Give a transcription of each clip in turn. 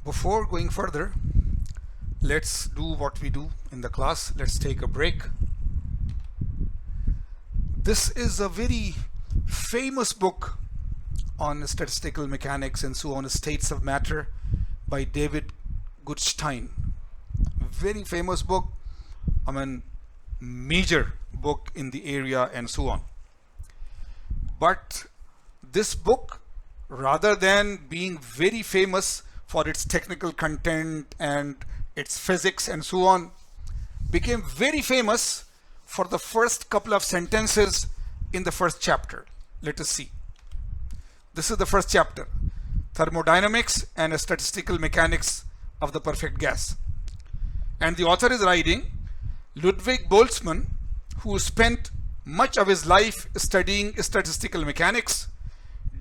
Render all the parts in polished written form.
Before going further, let's do what we do in the class. Let's take a break. This is a very famous book on statistical mechanics and so on, States of Matter by David Goodstein. Very famous book, major book in the area and so on. But this book, rather than being very famous for its technical content and its physics and so on, became very famous for the first couple of sentences in the first chapter. Let us see. This is the first chapter, Thermodynamics and Statistical Mechanics of the Perfect Gas. And the author is writing, Ludwig Boltzmann, who spent much of his life studying statistical mechanics,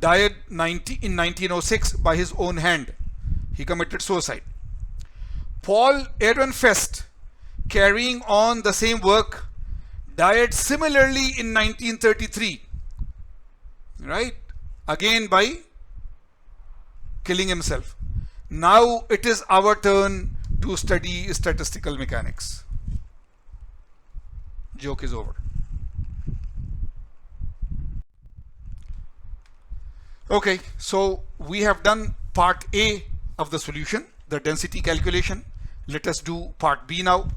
died in 1906 by his own hand. He committed suicide. Paul Ehrenfest, carrying on the same work, died similarly in 1933, right? Again by killing himself. Now it is our turn to study statistical mechanics. Joke is over. Okay, so we have done part A of the solution, the density calculation. Let us do part B now.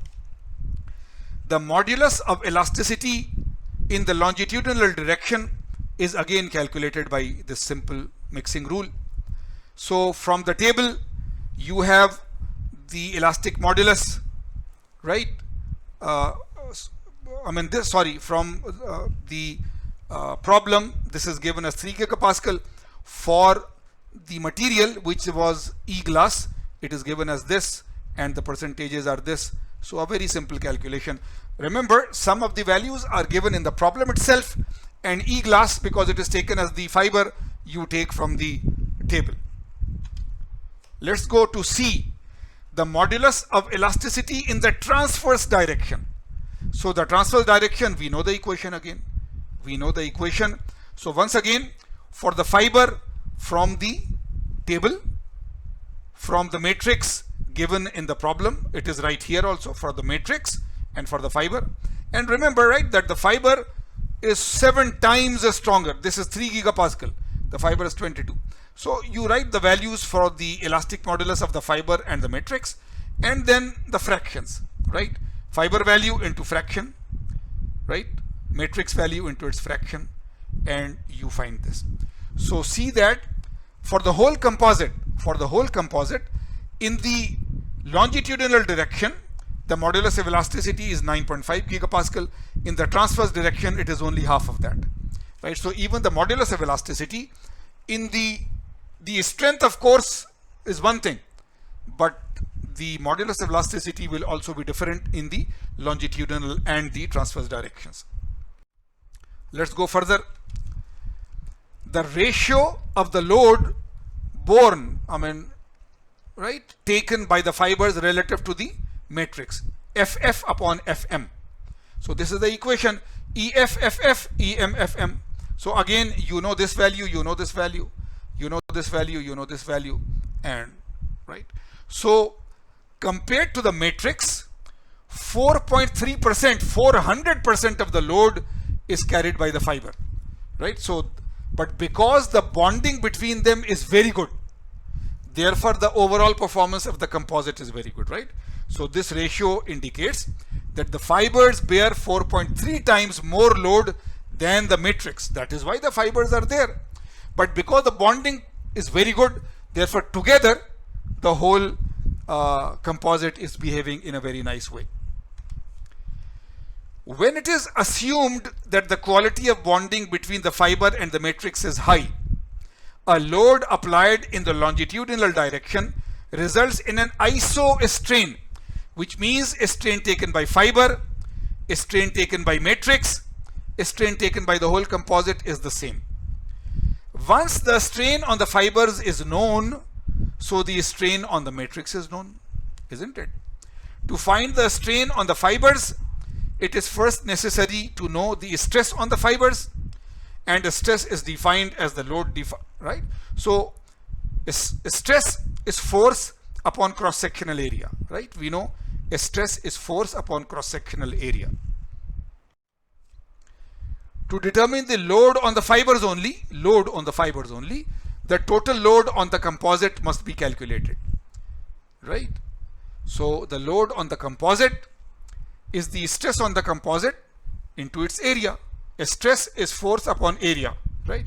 The modulus of elasticity in the longitudinal direction is again calculated by this simple mixing rule. So from the table you have the elastic modulus, right? From the problem, this is given as 3 gigapascal. For the material, which was E-glass, it is given as this, and the percentages are this. So a very simple calculation. Remember, some of the values are given in the problem itself, and E-glass, because it is taken as the fiber, you take from the table. Let's go to C, the modulus of elasticity in the transverse direction. So the transverse direction, we know the equation again. We know the equation. So once again, for the fiber, from the table, from the matrix given in the problem, it is right here also for the matrix and for the fiber. And remember, right, that the fiber is 7 times stronger. This is 3 gigapascal. The fiber is 22. So you write the values for the elastic modulus of the fiber and the matrix, and then the fractions, right? Fiber value into fraction, right? Matrix value into its fraction, and you find this. So see that for the whole composite, in the longitudinal direction, the modulus of elasticity is 9.5 gigapascal. In the transverse direction, it is only half of that, right? So even the modulus of elasticity in the strength, of course, is one thing, but the modulus of elasticity will also be different in the longitudinal and the transverse directions. Let's go further. The ratio of the load borne, right, taken by the fibers relative to the matrix, FF upon FM. So this is the equation, EFFF, EMFM. So again, you know this value, you know this value, you know this value, you know this value, and right. So compared to the matrix, 4.3%, 400% of the load is carried by the fiber, right? So, but because the bonding between them is very good, therefore the overall performance of the composite is very good, right? So this ratio indicates that the fibers bear 4.3 times more load than the matrix. That is why the fibers are there. But because the bonding is very good, therefore together the whole composite is behaving in a very nice way. When it is assumed that the quality of bonding between the fiber and the matrix is high, a load applied in the longitudinal direction results in an isostrain, which means a strain taken by fiber, a strain taken by matrix, a strain taken by the whole composite is the same. Once the strain on the fibers is known, so the strain on the matrix is known, isn't it? To find the strain on the fibers, it is first necessary to know the stress on the fibers, and the stress is defined as the load, right? So stress is force upon cross-sectional area, right? We know a stress is force upon cross-sectional area. To determine the load on the fibers only, the total load on the composite must be calculated, right? So the load on the composite is the stress on the composite into its area. A stress is force upon area, right?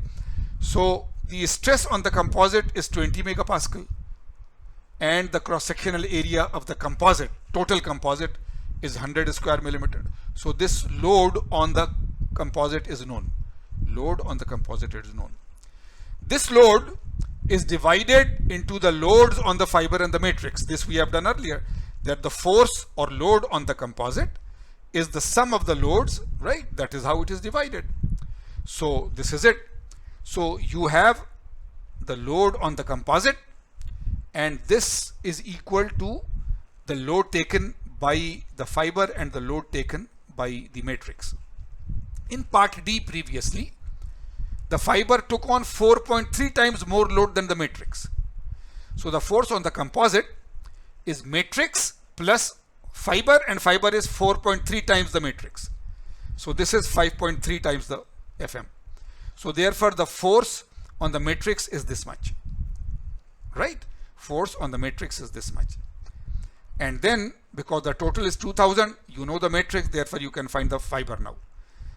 So the stress on the composite is 20 megapascal, and the cross-sectional area of the composite, total composite, is 100 square millimeter. So this load on the composite is known. Load on the composite is known. This load is divided into the loads on the fiber and the matrix. This we have done earlier, that the force or load on the composite is the sum of the loads, right? That is how it is divided. So this is it. So you have the load on the composite, and this is equal to the load taken by the fiber and the load taken by the matrix. In part D previously, the fiber took on 4.3 times more load than the matrix. So the force on the composite is matrix plus fiber, and fiber is 4.3 times the matrix. So this is 5.3 times the FM. So therefore the force on the matrix is this much, right? Force on the matrix is this much. And then because the total is 2000, you know the matrix, therefore you can find the fiber now.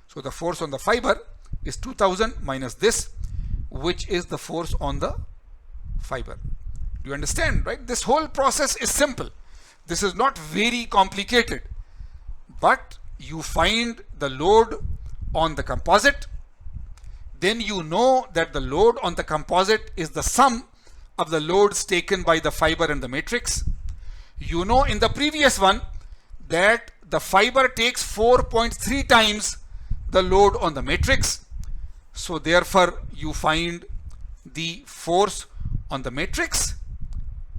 So the force on the fiber is 2000 minus this, which is the force on the fiber. Do you understand, right? This whole process is simple. This is not very complicated, but you find the load on the composite, then you know that the load on the composite is the sum of the loads taken by the fiber and the matrix. You know in the previous one that the fiber takes 4.3 times the load on the matrix. So therefore you find the force on the matrix,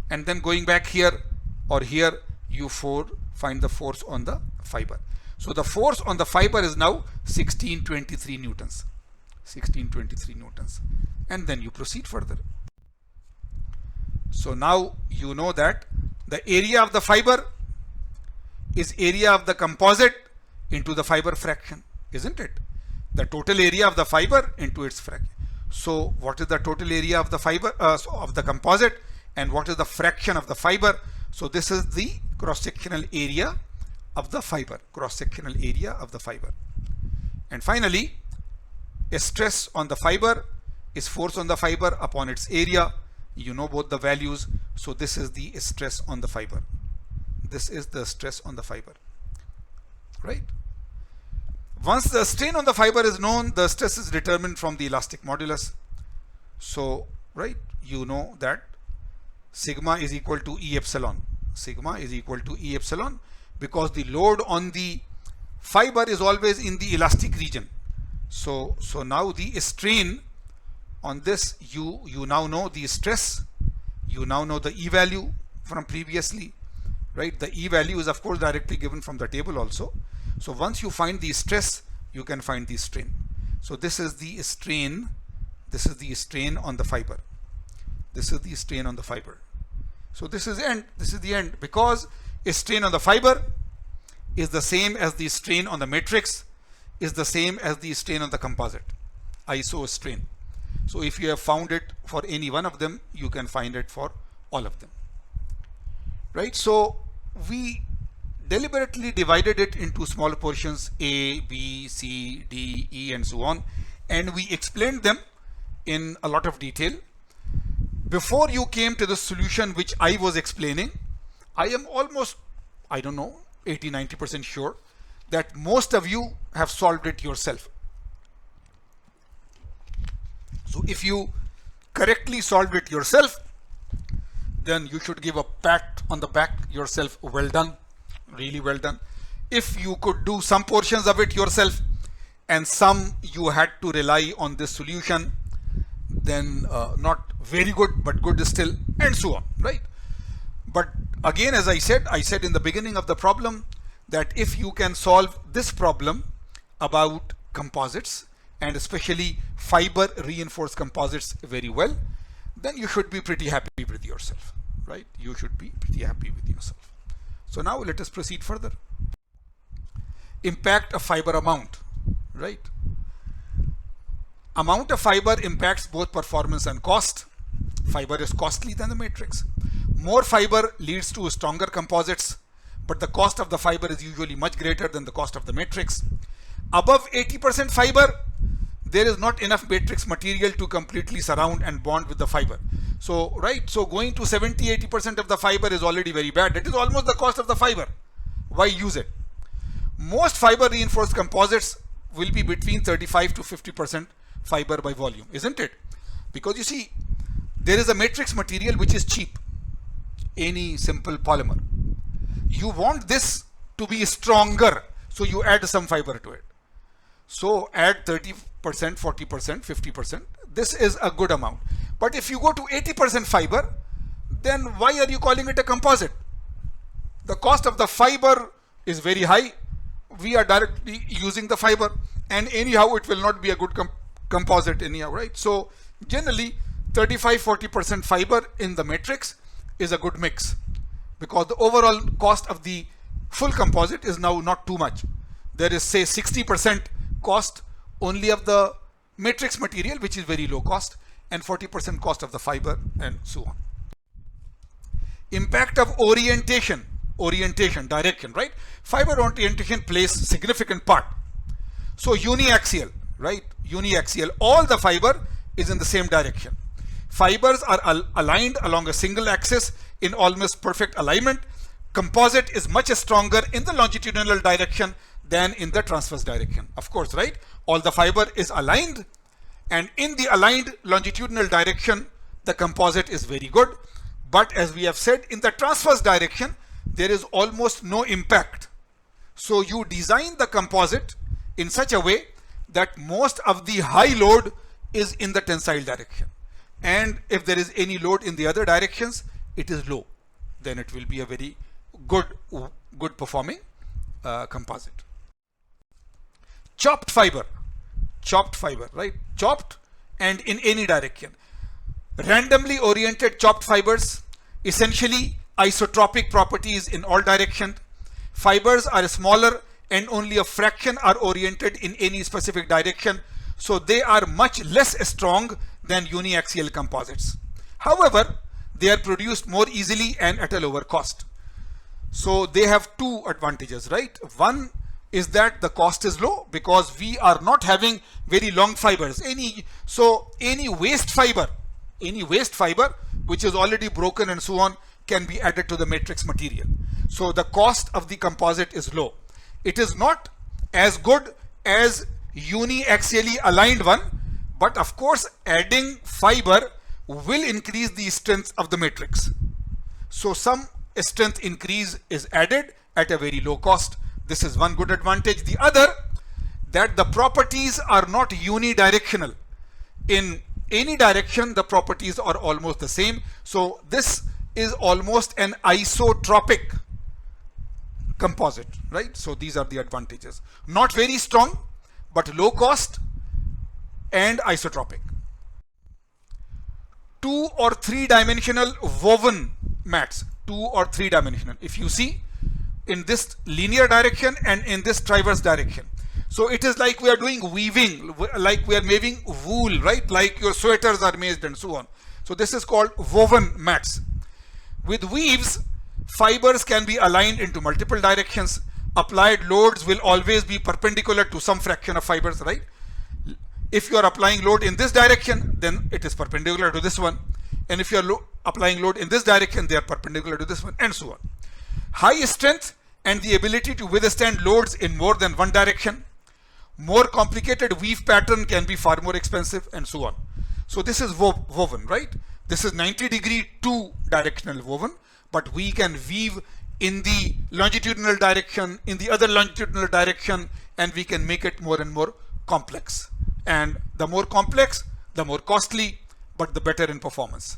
and then going back here or here, you find the force on the fiber. So the force on the fiber is now 1623 newtons. 1623 newtons. And then you proceed further. So now you know that the area of the fiber is area of the composite into the fiber fraction, isn't it? The total area of the fiber into its fraction. So what is the total area of the fiber of the composite, and what is the fraction of the fiber? So this is the cross-sectional area of the fiber, cross-sectional area of the fiber. And finally, a stress on the fiber is force on the fiber upon its area. You know both the values. So this is the stress on the fiber. This is the stress on the fiber, right? Once the strain on the fiber is known, the stress is determined from the elastic modulus. So, right, you know that sigma is equal to E epsilon. Sigma is equal to E epsilon, because the load on the fiber is always in the elastic region. So now the strain on this, you now know the stress, you now know the E value from previously, right? The E value is of course directly given from the table also. So once you find the stress, you can find the strain. So this is the strain, this is the strain on the fiber. This is the strain on the fiber. So this is end, this is the end, because a strain on the fiber is the same as the strain on the matrix, is the same as the strain on the composite, iso strain. So if you have found it for any one of them, you can find it for all of them, right? So we deliberately divided it into small portions, A, B, C, D, E, and so on, and we explained them in a lot of detail. Before you came to the solution which I was explaining, I am almost, I don't know, 80-90% sure that most of you have solved it yourself. So if you correctly solved it yourself, then you should give a pat on the back yourself. Well done, really well done. If you could do some portions of it yourself and some you had to rely on this solution, then not very good, but good still, and so on, right? But again, as I said in the beginning of the problem, that if you can solve this problem about composites, and especially fiber reinforced composites, very well, then you should be pretty happy with yourself, right? You should be pretty happy with yourself. So now let us proceed further. Impact of fiber amount, right? Amount of fiber impacts both performance and cost. Fiber is costly than the matrix. More fiber leads to stronger composites, but the cost of the fiber is usually much greater than the cost of the matrix. Above 80% fiber, there is not enough matrix material to completely surround and bond with the fiber. So, right, so going to 70-80% of the fiber is already very bad. That is almost the cost of the fiber. Why use it? Most fiber reinforced composites will be between 35 to 50% fiber by volume, isn't it? Because you see, there is a matrix material which is cheap, any simple polymer. You want this to be stronger, so you add some fiber to it. So add 30%, 40%, 50%. This is a good amount. But if you go to 80% fiber, then why are you calling it a composite? The cost of the fiber is very high. We are directly using the fiber, and anyhow it will not be a good composite anyhow, right? So generally 35-40% fiber in the matrix is a good mix, because the overall cost of the full composite is now not too much. There is, say, 60% cost only of the matrix material, which is very low cost, and 40% cost of the fiber, and so on. Impact of orientation, direction, right? Fiber orientation plays significant part. So uniaxial, right? Uniaxial, all the fiber is in the same direction. Fibers are aligned along a single axis in almost perfect alignment. Composite is much stronger in the longitudinal direction than in the transverse direction. Of course, right? All the fiber is aligned, and in the aligned longitudinal direction, the composite is very good. But as we have said, in the transverse direction, there is almost no impact. So you design the composite in such a way that most of the high load is in the tensile direction. And if there is any load in the other directions, it is low. Then it will be a very good performing composite. Chopped fiber, right? Chopped and in any direction. Randomly oriented chopped fibers, essentially isotropic properties in all directions. Fibers are smaller and only a fraction are oriented in any specific direction, so they are much less strong than uniaxial composites. However, they are produced more easily and at a lower cost. So they have two advantages, right? One is that the cost is low because we are not having very long fibers. Any waste fiber which is already broken and so on can be added to the matrix material. So the cost of the composite is low. It is not as good as uniaxially aligned one, but of course adding fiber will increase the strength of the matrix. So some strength increase is added at a very low cost. This is one good advantage. The other, that the properties are not unidirectional. In any direction, the properties are almost the same. So this is almost an isotropic composite, right? So these are the advantages. Not very strong, but low cost and isotropic. 2 or 3 dimensional woven mats, 2 or 3 dimensional. If you see in this linear direction and in this transverse direction. So it is like we are doing weaving, like we are weaving wool, right? Like your sweaters are made and so on. So this is called woven mats. With weaves, fibers can be aligned into multiple directions. Applied loads will always be perpendicular to some fraction of fibers, right? If you are applying load in this direction, then it is perpendicular to this one. And if you are applying load in this direction, they are perpendicular to this one, and so on. High strength and the ability to withstand loads in more than one direction. More complicated weave pattern can be far more expensive, and so on. So this is woven, right? This is 90-degree 2 directional woven, but we can weave in the longitudinal direction, in the other longitudinal direction, and we can make it more and more complex. And the more complex, the more costly, but the better in performance.